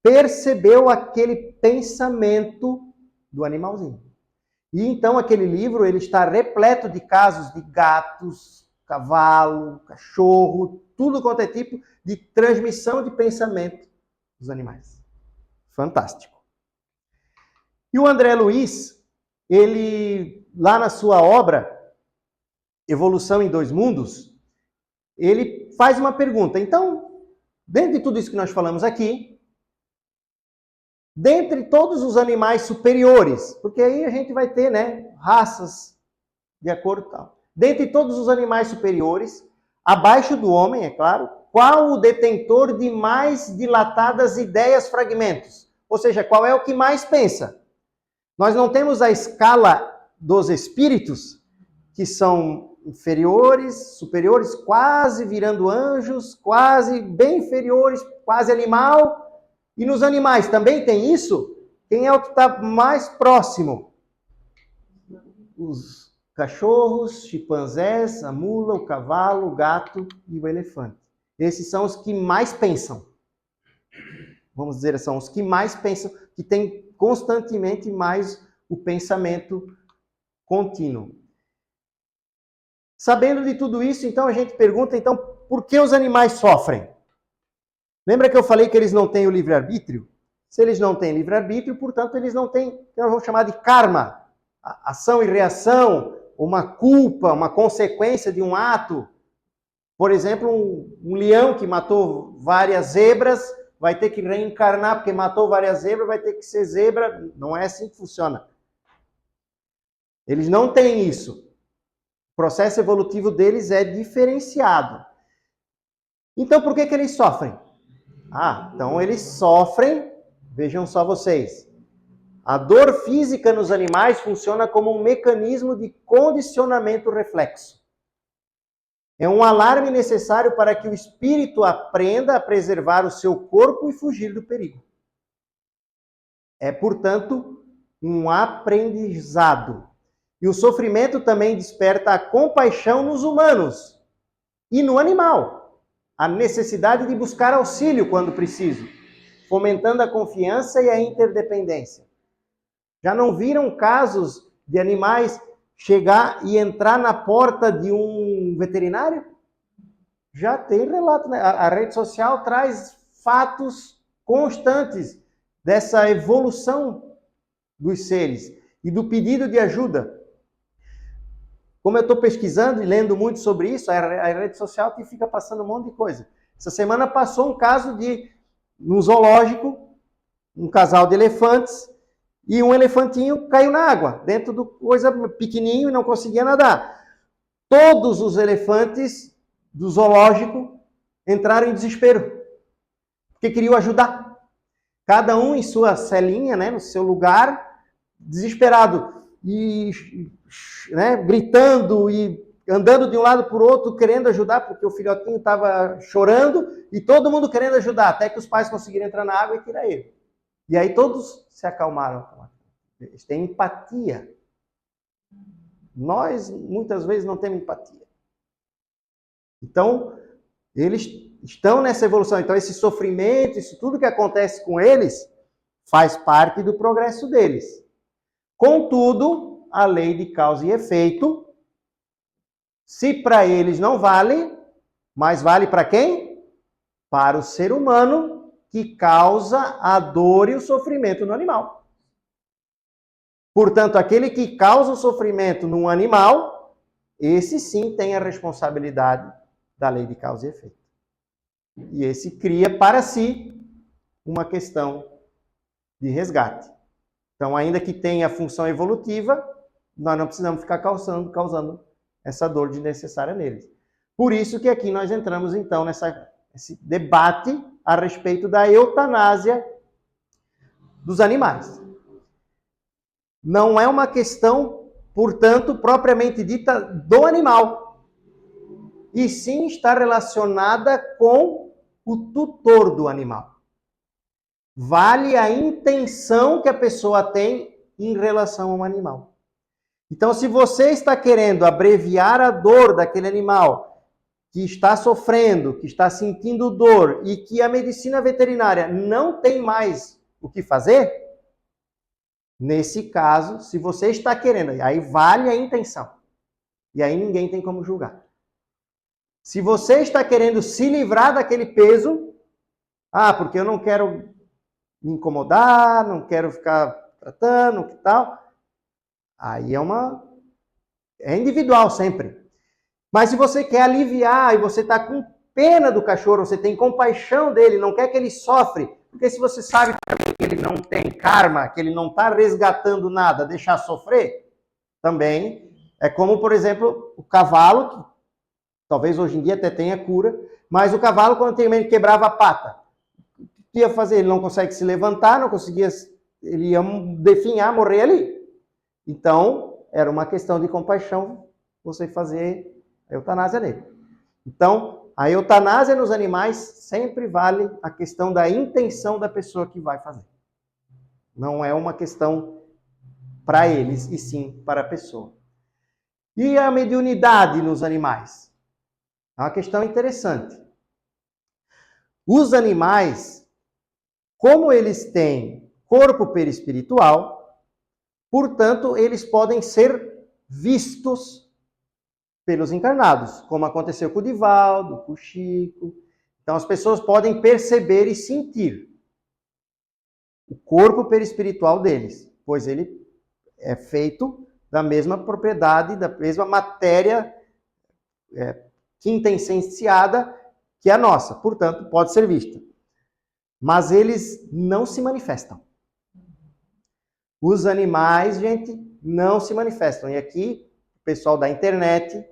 Percebeu aquele pensamento do animalzinho. E então aquele livro ele está repleto de casos de gatos, cavalo, cachorro, tudo quanto é tipo de transmissão de pensamento dos animais. Fantástico. E o André Luiz, ele, lá na sua obra Evolução em Dois Mundos, ele faz uma pergunta. Então, dentro de tudo isso que nós falamos aqui, dentre todos os animais superiores, porque aí a gente vai ter, né, raças de acordo com tal. Dentre todos os animais superiores, abaixo do homem, é claro, qual o detentor de mais dilatadas ideias fragmentos? Ou seja, qual é o que mais pensa? Nós não temos a escala dos espíritos, que são inferiores, superiores, quase virando anjos, quase bem inferiores, quase animal. E nos animais também tem isso? Quem é o que está mais próximo? Os cachorros, chimpanzés, a mula, o cavalo, o gato e o elefante. Esses são os que mais pensam. Vamos dizer, são os que mais pensam, que têm constantemente mais o pensamento contínuo. Sabendo de tudo isso, então a gente pergunta, então, por que os animais sofrem? Lembra que eu falei que eles não têm o livre-arbítrio? Se eles não têm livre-arbítrio, portanto, eles não têm, que nós vamos chamar de karma, ação e reação, uma culpa, uma consequência de um ato. Por exemplo, um leão que matou várias zebras vai ter que reencarnar porque matou várias zebras, vai ter que ser zebra. Não é assim que funciona. Eles não têm isso. O processo evolutivo deles é diferenciado. Então, por que eles sofrem? Então eles sofrem, vejam só vocês. A dor física nos animais funciona como um mecanismo de condicionamento reflexo. É um alarme necessário para que o espírito aprenda a preservar o seu corpo e fugir do perigo. É, portanto, um aprendizado. E o sofrimento também desperta a compaixão nos humanos e no animal. A necessidade de buscar auxílio quando preciso, fomentando a confiança e a interdependência. Já não viram casos de animais chegar e entrar na porta de um veterinário? Já tem relato, né? A rede social traz fatos constantes dessa evolução dos seres e do pedido de ajuda. Como eu estou pesquisando e lendo muito sobre isso, a rede social que fica passando um monte de coisa. Essa semana passou um caso de, num zoológico, um casal de elefantes, e um elefantinho caiu na água, dentro de coisa pequenininho e não conseguia nadar. Todos os elefantes do zoológico entraram em desespero, porque queriam ajudar. Cada um em sua celinha, né, no seu lugar, desesperado, e né, gritando e andando de um lado para o outro, querendo ajudar, porque o filhotinho estava chorando, e todo mundo querendo ajudar, até que os pais conseguiram entrar na água e tirar ele. E aí todos se acalmaram. Eles têm empatia. Nós, muitas vezes, não temos empatia. Então, eles estão nessa evolução. Então, esse sofrimento, isso tudo que acontece com eles, faz parte do progresso deles. Contudo, a lei de causa e efeito, se para eles não vale, mas vale para quem? Para o ser humano, que causa a dor e o sofrimento no animal. Portanto, aquele que causa o sofrimento num animal, esse sim tem a responsabilidade da lei de causa e efeito. E esse cria para si uma questão de resgate. Então, ainda que tenha a função evolutiva, nós não precisamos ficar causando essa dor desnecessária neles. Por isso que aqui nós entramos, então, nesse debate a respeito da eutanásia dos animais. Não é uma questão, portanto, propriamente dita do animal, e sim está relacionada com o tutor do animal. Vale a intenção que a pessoa tem em relação ao animal. Então, se você está querendo abreviar a dor daquele animal que está sofrendo, que está sentindo dor e que a medicina veterinária não tem mais o que fazer, nesse caso, se você está querendo, aí vale a intenção. E aí ninguém tem como julgar. Se você está querendo se livrar daquele peso, porque eu não quero me incomodar, não quero ficar tratando, que tal, aí é individual sempre. Mas se você quer aliviar e você está com pena do cachorro, você tem compaixão dele, não quer que ele sofre, porque se você sabe que ele não tem karma, que ele não está resgatando nada, deixar sofrer, também é como, por exemplo, o cavalo, que talvez hoje em dia até tenha cura, mas o cavalo, quando antigamente quebrava a pata, o que ia fazer? Ele não consegue se levantar, não conseguia, ele ia definhar, morrer ali. Então, era uma questão de compaixão você fazer a eutanásia nele. Então, a eutanásia nos animais sempre vale a questão da intenção da pessoa que vai fazer. Não é uma questão para eles, e sim para a pessoa. E a mediunidade nos animais? É uma questão interessante. Os animais, como eles têm corpo perispiritual, portanto, eles podem ser vistos pelos encarnados, como aconteceu com o Divaldo, com o Chico. Então, as pessoas podem perceber e sentir o corpo perispiritual deles, pois ele é feito da mesma propriedade, da mesma matéria quintessenciada que a nossa, portanto, pode ser vista. Mas eles não se manifestam. Os animais, gente, não se manifestam. E aqui, o pessoal da internet,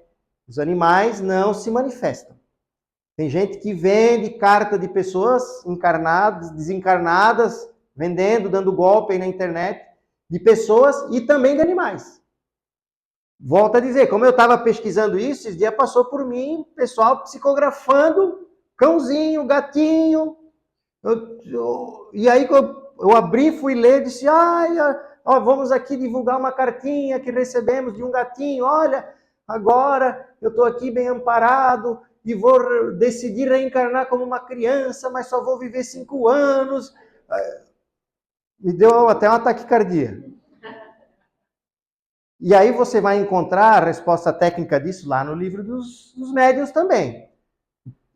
os animais não se manifestam. Tem gente que vende carta de pessoas encarnadas, desencarnadas, vendendo, dando golpe aí na internet, de pessoas e também de animais. Volto a dizer, como eu estava pesquisando isso, esses dias passou por mim, pessoal psicografando cãozinho, gatinho. E aí eu abri, fui ler, disse, vamos aqui divulgar uma cartinha que recebemos de um gatinho, olha, agora eu estou aqui bem amparado e vou decidir reencarnar como uma criança, mas só vou viver 5 anos. Me deu até uma taquicardia. E aí você vai encontrar a resposta técnica disso lá no livro dos médiuns também.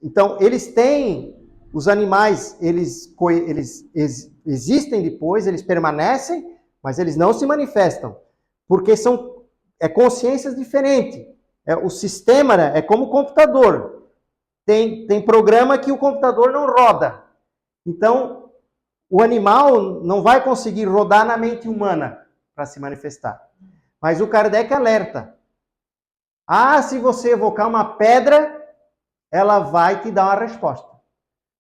Então, eles têm, os animais, eles existem depois, eles permanecem, mas eles não se manifestam, porque são consciências diferentes. O sistema é como o computador. Tem programa que o computador não roda. Então, o animal não vai conseguir rodar na mente humana para se manifestar. Mas o Kardec alerta. Se você evocar uma pedra, ela vai te dar uma resposta.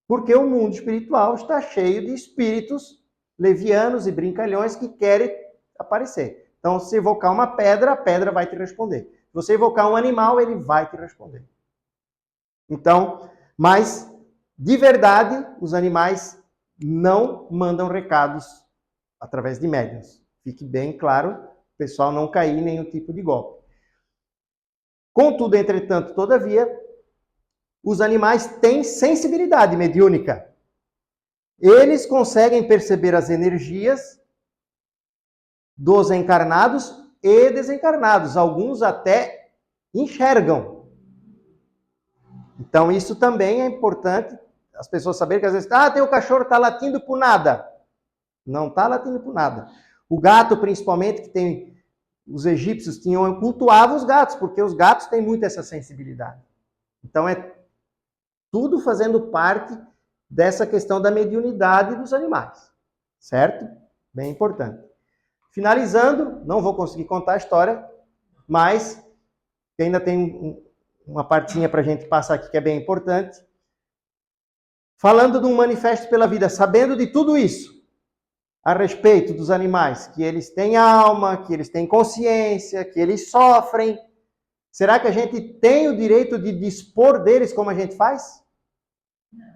Porque o mundo espiritual está cheio de espíritos levianos e brincalhões que querem aparecer. Então, se evocar uma pedra, a pedra vai te responder. Se você evocar um animal, ele vai te responder. Então, mas, de verdade, os animais não mandam recados através de médiuns. Fique bem claro, o pessoal não cair em nenhum tipo de golpe. Contudo, entretanto, todavia, os animais têm sensibilidade mediúnica. Eles conseguem perceber as energias dos encarnados e desencarnados. Alguns até enxergam. Então, isso também é importante as pessoas saberem que às vezes, tem o cachorro está latindo por nada. Não está latindo por nada. O gato, principalmente, que tem os egípcios cultuavam os gatos, porque os gatos têm muito essa sensibilidade. Então, é tudo fazendo parte dessa questão da mediunidade dos animais. Certo? Bem importante. Finalizando, não vou conseguir contar a história, mas que ainda tem uma partinha para a gente passar aqui que é bem importante. Falando de um manifesto pela vida, sabendo de tudo isso a respeito dos animais, que eles têm alma, que eles têm consciência, que eles sofrem. Será que a gente tem o direito de dispor deles como a gente faz?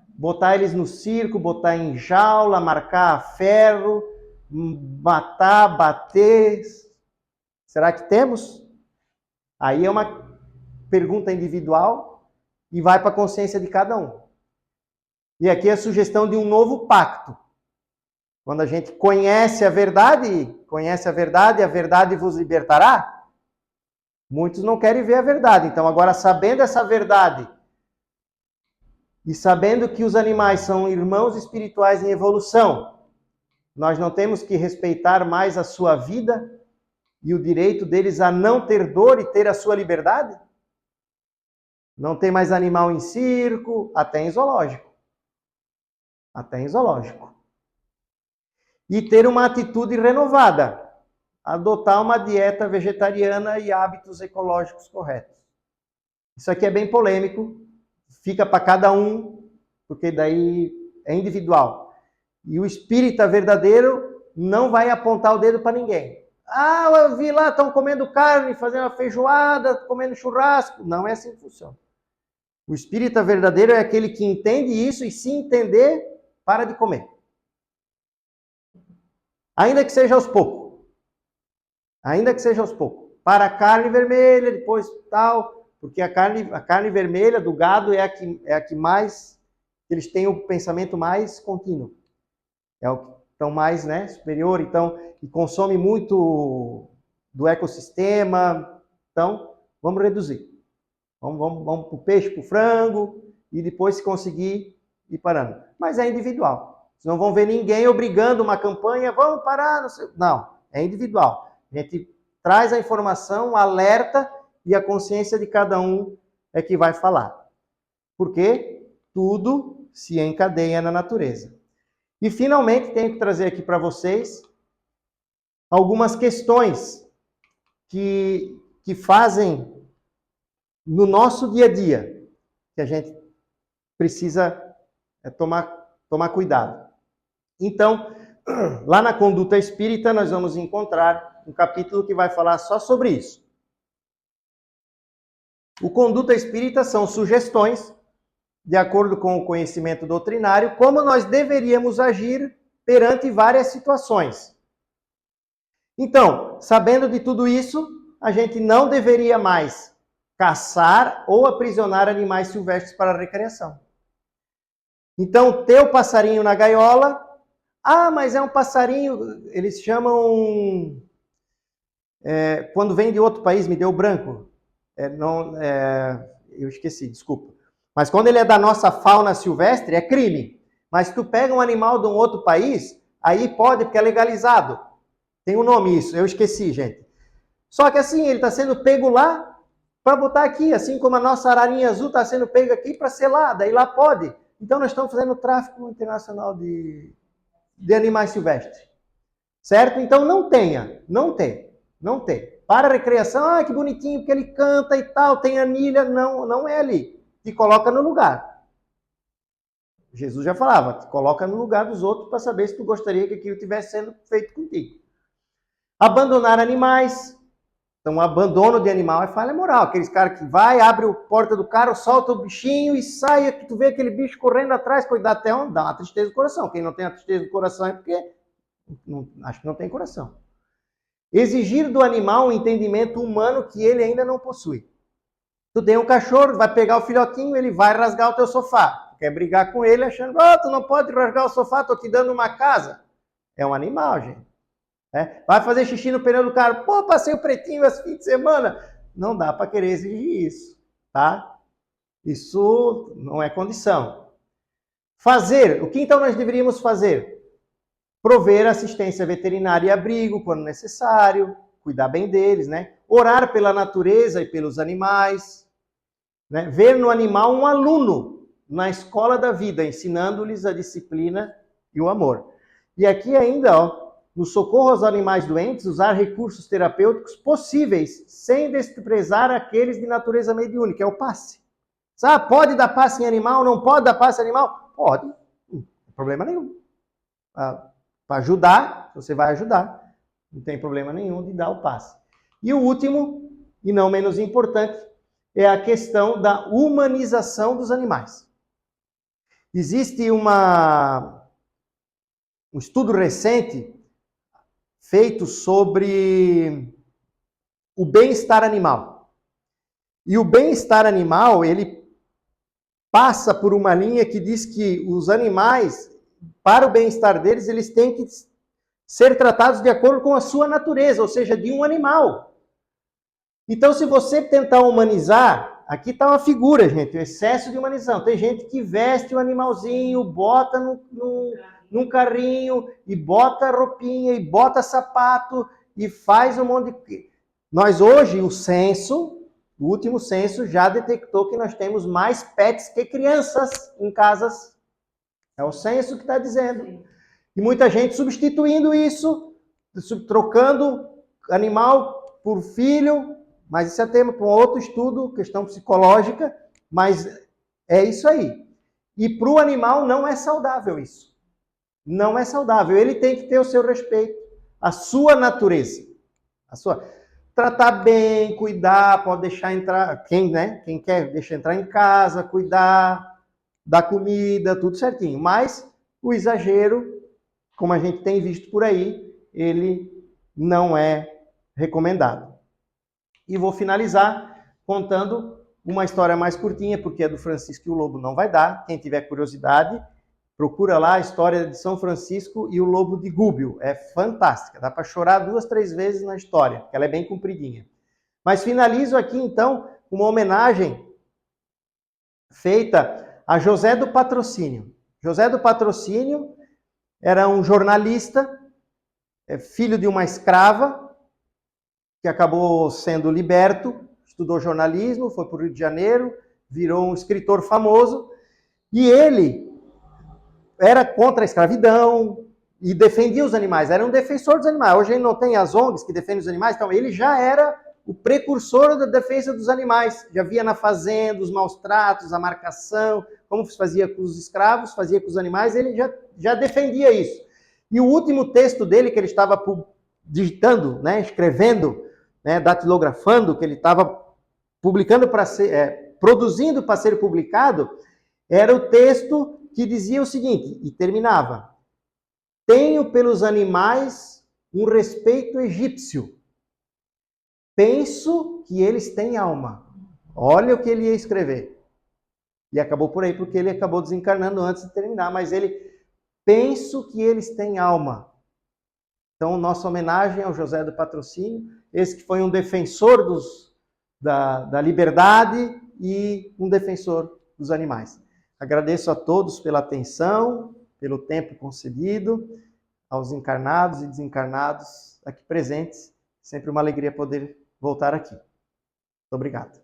Botar eles no circo, botar em jaula, marcar a ferro, matar, bater. Será que temos? Aí é uma pergunta individual e vai para a consciência de cada um. E aqui é a sugestão de um novo pacto. Quando a gente conhece a verdade, a verdade vos libertará. Muitos não querem ver a verdade. Então, agora, sabendo essa verdade, e sabendo que os animais são irmãos espirituais em evolução, nós não temos que respeitar mais a sua vida e o direito deles a não ter dor e ter a sua liberdade? Não tem mais animal em circo, até em zoológico. Até em zoológico. E ter uma atitude renovada. Adotar uma dieta vegetariana e hábitos ecológicos corretos. Isso aqui é bem polêmico. Fica para cada um, porque daí é individual. E o espírita verdadeiro não vai apontar o dedo para ninguém. Ah, eu vi lá, estão comendo carne, fazendo uma feijoada, comendo churrasco. Não é assim que funciona. O espírita verdadeiro é aquele que entende isso e, se entender, para de comer. Ainda que seja aos poucos. Ainda que seja aos poucos. Para a carne vermelha, depois tal, porque a carne vermelha do gado é a que mais, eles têm o pensamento mais contínuo. É o que estão mais, né, superior, então, e consome muito do ecossistema. Então, vamos reduzir. Vamos para o peixe, para o frango, e depois, se conseguir, ir parando. Mas é individual. Vocês não vão ver ninguém obrigando uma campanha, vamos parar, não sei. Não, é individual. A gente traz a informação, alerta, e a consciência de cada um é que vai falar. Porque tudo se encadeia na natureza. E, finalmente, tenho que trazer aqui para vocês algumas questões que fazem no nosso dia a dia, que a gente precisa tomar cuidado. Então, lá na Conduta Espírita, nós vamos encontrar um capítulo que vai falar só sobre isso. O Conduta Espírita são sugestões, de acordo com o conhecimento doutrinário, como nós deveríamos agir perante várias situações. Então, sabendo de tudo isso, a gente não deveria mais caçar ou aprisionar animais silvestres para a recreação. Então, ter o passarinho na gaiola, mas é um passarinho, eles chamam, quando vem de outro país, me deu branco, eu esqueci, desculpa. Mas quando ele é da nossa fauna silvestre, é crime. Mas se tu pega um animal de um outro país, aí pode, porque é legalizado. Tem um nome isso, eu esqueci, gente. Só que assim, ele está sendo pego lá para botar aqui, assim como a nossa ararinha azul está sendo pega aqui para ser lá, daí lá pode. Então nós estamos fazendo tráfico internacional de animais silvestres. Certo? Então não tem. Para a recreação, que bonitinho, porque ele canta e tal, tem anilha. Não é ali. Te coloca no lugar. Jesus já falava, te coloca no lugar dos outros para saber se tu gostaria que aquilo estivesse sendo feito contigo. Abandonar animais. Então, o abandono de animal é falha moral. Aqueles caras que vai, abre a porta do carro, solta o bichinho e sai, que tu vê aquele bicho correndo atrás, dá até dá uma tristeza do coração. Quem não tem a tristeza do coração é porque acho que não tem coração. Exigir do animal um entendimento humano que ele ainda não possui. Tu tem um cachorro, vai pegar o filhotinho, ele vai rasgar o teu sofá. Quer brigar com ele achando, tu não pode rasgar o sofá, tô te dando uma casa. É um animal, gente. Vai fazer xixi no pneu do carro. Passei o pretinho esse fim de semana. Não dá para querer exigir isso, tá? Isso não é condição. Fazer. O que então nós deveríamos fazer? Prover assistência veterinária e abrigo quando necessário, cuidar bem deles, né? Orar pela natureza e pelos animais, né? Ver no animal um aluno na escola da vida, ensinando-lhes a disciplina e o amor. E aqui ainda, no socorro aos animais doentes, usar recursos terapêuticos possíveis, sem desprezar aqueles de natureza mediúnica, é o passe. Sabe, pode dar passe em animal, não pode dar passe em animal? Pode, não tem problema nenhum. Para ajudar, você vai ajudar, não tem problema nenhum de dar o passe. E o último, e não menos importante, é a questão da humanização dos animais. Existe um estudo recente feito sobre o bem-estar animal. E o bem-estar animal, ele passa por uma linha que diz que os animais, para o bem-estar deles, eles têm que ser tratados de acordo com a sua natureza, ou seja, de um animal. Então, se você tentar humanizar, aqui está uma figura, gente, o excesso de humanização. Tem gente que veste um animalzinho, bota num carrinho, e bota roupinha, e bota sapato, e faz um monte de... Nós hoje, o último censo já detectou que nós temos mais pets que crianças em casas. É o censo que está dizendo. E muita gente substituindo isso, trocando animal por filho, mas isso é tema para um outro estudo, questão psicológica, mas é isso aí. E para o animal não é saudável isso. Não é saudável. Ele tem que ter o seu respeito, a sua natureza. Tratar bem, cuidar, pode deixar entrar, quem quer, deixa entrar em casa, cuidar, dar comida, tudo certinho. Mas o exagero, como a gente tem visto por aí, ele não é recomendado. E vou finalizar contando uma história mais curtinha, porque é do Francisco e o Lobo não vai dar. Quem tiver curiosidade, procura lá a história de São Francisco e o Lobo de Gúbio. É fantástica, dá para chorar 2, 3 vezes na história, porque ela é bem compridinha. Mas finalizo aqui, então, uma homenagem feita a José do Patrocínio. José do Patrocínio era um jornalista, filho de uma escrava, que acabou sendo liberto, estudou jornalismo, foi para o Rio de Janeiro, virou um escritor famoso, e ele era contra a escravidão e defendia os animais, era um defensor dos animais. Hoje ele não tem as ONGs que defendem os animais, então ele já era o precursor da defesa dos animais, já via na fazenda os maus tratos, a marcação, como fazia com os escravos, fazia com os animais, ele já defendia isso. E o último texto dele, que ele estava digitando, escrevendo, datilografando, que ele estava publicando para ser, produzindo para ser publicado, era o texto que dizia o seguinte, e terminava: tenho pelos animais um respeito egípcio. Penso que eles têm alma. Olha o que ele ia escrever. E acabou por aí, porque ele acabou desencarnando antes de terminar, mas penso que eles têm alma. Então, nossa homenagem ao José do Patrocínio, esse que foi um defensor da liberdade e um defensor dos animais. Agradeço a todos pela atenção, pelo tempo concedido, aos encarnados e desencarnados aqui presentes. Sempre uma alegria poder voltar aqui. Muito obrigado.